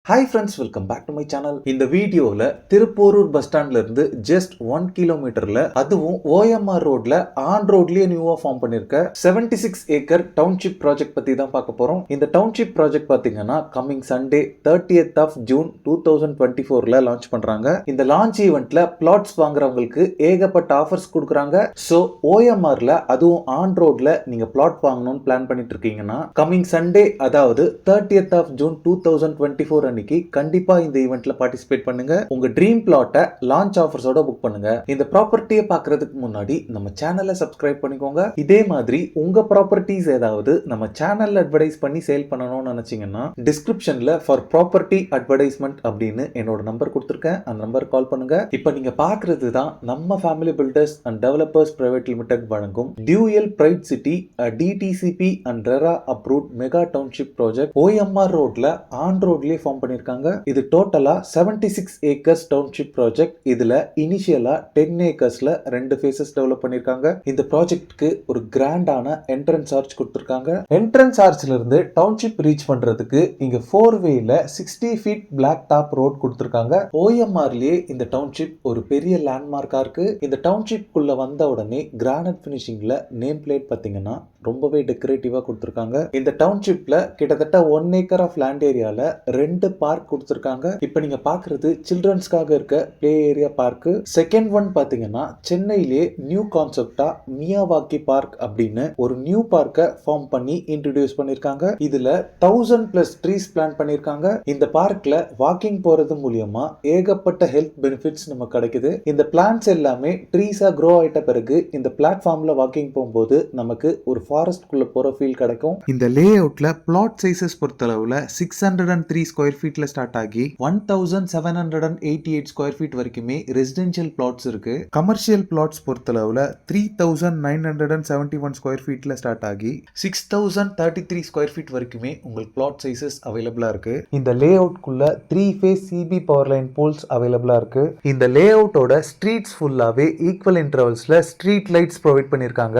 Hi friends, welcome back to my channel. இந்த வீடியோல Thiruporur bus ஸ்டாண்ட்ல இருந்து ஜஸ்ட் 1 கிலோமீட்டர்ல அதுவும் OMR ரோட்ல ஆன் ரோட்லயே நியூவா ஃபார்ம் பண்ணிருக்க 76 ஏக்கர் டவுன்ஷிப் ப்ராஜெக்ட் பத்தி தான் பார்க்க போறோம். இந்த டவுன்ஷிப் ப்ராஜெக்ட் பாத்தீங்கன்னா coming Sunday 30th of June 2024ல லான்ச் பண்றாங்க. இந்த லான்ச் ஈவென்ட்ல பிளாட்ஸ் வாங்குறவங்களுக்கு ஏகப்பட்ட ஆஃபர்ஸ் கொடுக்குறாங்க. சோ OMRல அதுவும் ஆன் ரோட்ல நீங்க பிளாட் வாங்கணும்னு பிளான் பண்ணிட்டு இருக்கீங்கன்னா கமிங் சண்டே அதாவது 30th of June 2024 கண்டிப்பா இந்த ஈவென்ட்ல பார்ட்டிசிபேட் பண்ணுங்க. உங்க ட்ரீம் பிளாட்டை லான்ச் ஆஃபர்ஸோட புக் பண்ணுங்க. இந்த ப்ராப்பர்ட்டியை பார்க்கிறதுக்கு முன்னாடி நம்ம சேனலை சப்ஸ்கிரைப் பண்ணிக்கோங்க. இதே மாதிரி உங்க ப்ராப்பர்ட்டிஸ் ஏதாவது நம்ம சேனல்ல அட்வர்டைஸ் பண்ணி சேல் பண்ணணும்னு நினைச்சீங்கன்னா டிஸ்கிரிப்ஷன்ல ஃபார் ப்ராப்பர்ட்டி அட்வர்டைஸ்மெண்ட் அப்படின்னு என்னோட நம்பர் கொடுத்துருக்கேன். அந்த நம்பர் கால் பண்ணுங்க. இப்போ நீங்க பார்க்கிறது தான் நம்ம Family Builders and Developers Private Limited வழங்கும் Dual Bright City DTCP and RERA approved mega township project OMR ரோட்ல ஆன் ரோட்லயே ஃபார்ம் பண்ணிருக்காங்க. இது டோட்டலா 76 ஏக்கர்ஸ் டவுன்ஷிப் ப்ராஜெக்ட். இதுல இனிஷியலா 10 ஏக்கர்ஸ்ல 2 ஃபேசஸ் டெவலப் பண்ணிருக்காங்க. இந்த ப்ராஜெக்ட்க்கு ஒரு கிராண்டான என்ட்ரன்ஸ் ஆர்ச் கொடுத்திருக்காங்க. என்ட்ரன்ஸ் ஆர்ச்ல இருந்து டவுன்ஷிப் ரீச் பண்றதுக்கு இங்க 4 வேல 60 ஃபீட் பிளாக் டாப் ரோட் கொடுத்திருக்காங்க. OMRலயே இந்த டவுன்ஷிப் ஒரு பெரிய லேண்ட்மார்க்கா இருக்கு. இந்த டவுன்ஷிப் குள்ள வந்த உடனே கிரானைட் ஃபினிஷிங்ல நேம் பிளேட் பாத்தீங்கன்னா ரொம்பவே டெக்கரேட்டிவா கொடுத்திருக்காங்க. இந்த டவுன்ஷிப்ல கிட்டத்தட்ட 1 ஏக்கர் ஆஃப் லேண்ட் ஏரியால 2 பார்க் கொடுத்திருக்காங்க. இப்போ நீங்க பாக்குறது சில்ட்ரன்ஸ்க்காக இருக்க play area park. Second one பாத்தீங்கன்னா சென்னையிலே நியூ கான்செப்டா மியாவாக்கி பார்க் அப்படின்னு ஒரு நியூ பார்க்க ஃபார்ம் பண்ணி இன்ட்ரோடியூஸ் பண்ணிருக்காங்க. இதுல 1000+ ட்ரீஸ் பிளான் பண்ணிருக்காங்க. இந்த பார்க்ல வாக்கிங் போறது மூலியமா ஏகப்பட்ட ஹெல்த் பெனிஃபிட்ஸ் நமக்கு கிடைக்குது. இந்த பிளான்ஸ் எல்லாமே ட்ரீஸா க்ரோ ஆயிட்ட பிறகு இந்த பிளாட்ஃபார்ம்ல வாக்கிங் போகும்போது நமக்கு ஒரு ஃபாரஸ்ட் குள்ள போற ஃபீல் கிடைக்கும். இந்த லே அவுட்ல பிளாட் சைஸஸ் பொறுத்தளவுல 603 ஸ்கொயர் ஃபீட்ல ஸ்டார்ட் ஆகி 1788 ஸ்கொயர் ஃபீட் வரைக்குமே ரெசிடென்ஷியல் பிளாட்ஸ் இருக்கு. கமர்ஷியல் பிளாட்ஸ் பொறுத்தளவுல 3971 ஸ்கொயர் ஃபீட்ல ஸ்டார்ட் ஆகி 6033 ஸ்கொயர் ஃபீட் வரைக்குமே உங்களுக்கு பிளாட் சைஸஸ் அவைலபிளா இருக்கு. இந்த லே அவுட்குள்ள 3 ஃபேஸ் சிபி பவர் லைன் போல்ஸ் அவைலபிளா இருக்கு. இந்த லே அவுட்டோட ஸ்ட்ரீட்ஸ் ஃபுல்லாவே ஈக்குவல் இன்டர்வல்ஸ்ல ஸ்ட்ரீட் லைட்ஸ் ப்ரொவைட் பண்ணிருக்காங்க.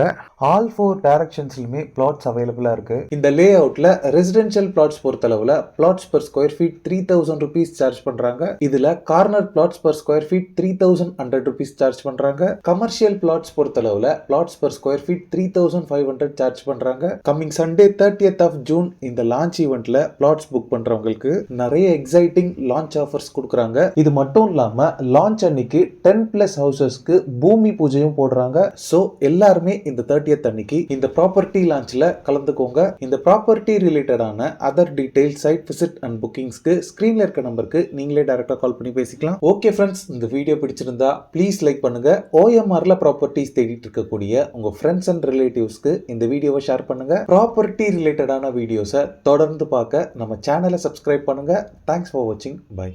ஆல் 4 டைரக்ஷன்ஸ்லயுமே பிளாட்ஸ் அவைலபிளா இருக்கு. இந்த லே அவுட்ல ரெசிடென்ஷியல் பிளாட்ஸ் பொறுத்தளவுல plots per square feet 3000 rupees charge பண்றாங்க. இதுல corner plots per square feet 3100 rupees charge பண்றாங்க. கமர்ஷியல் பிளாட்ஸ் பொறுத்தளவுல plots per square feet 3500 charge பண்றாங்க. Coming Sunday 30th of June இந்த லான்ச் ஈவென்ட்ல பிளாட்ஸ் புக் பண்றவங்களுக்கு நிறைய எக்ஸைட்டிங் லான்ச் ஆஃபர்ஸ் கொடுக்குறாங்க. இது மட்டும் இல்லாம லான்ச் அன்னைக்கு 10+ ஹவுசஸ்க்கு பூமி பூஜையும் போடுறாங்க. சோ எல்லாருமே இந்த 30th அன்னைக்கு இந்த ப்ராப்பர்ட்டி லான்ச்ல கலந்துக்கோங்க. இந்த ப்ராப்பர்ட்டி ரிலேட்டடான other detail site visit and புக்கிங்ஸ்க்கு ஸ்கிரீன்ல இருக்க நம்பருக்கு நீங்களே டைரக்டா கால் பண்ணி பேசிக்கலாம். ஓகே ஃப்ரெண்ட்ஸ், இந்த வீடியோ பிடிச்சிருந்தா ப்ளீஸ் லைக் பண்ணுங்க. OMRல ப்ராப்பர்ட்டிஸ் தேடிட்டு இருக்கக்கூடிய உங்க ஃப்ரெண்ட்ஸ் அண்ட் ரிலேட்டிவ்ஸ்க்கு இந்த வீடியோவை ஷேர் பண்ணுங்க. ப்ராப்பர்ட்டி ரிலேட்டடான வீடியோஸை தொடர்ந்து பார்க்க நம்ம சேனலை சப்ஸ்கிரைப் பண்ணுங்க. தேங்க்ஸ் ஃபார் வாட்சிங். பை.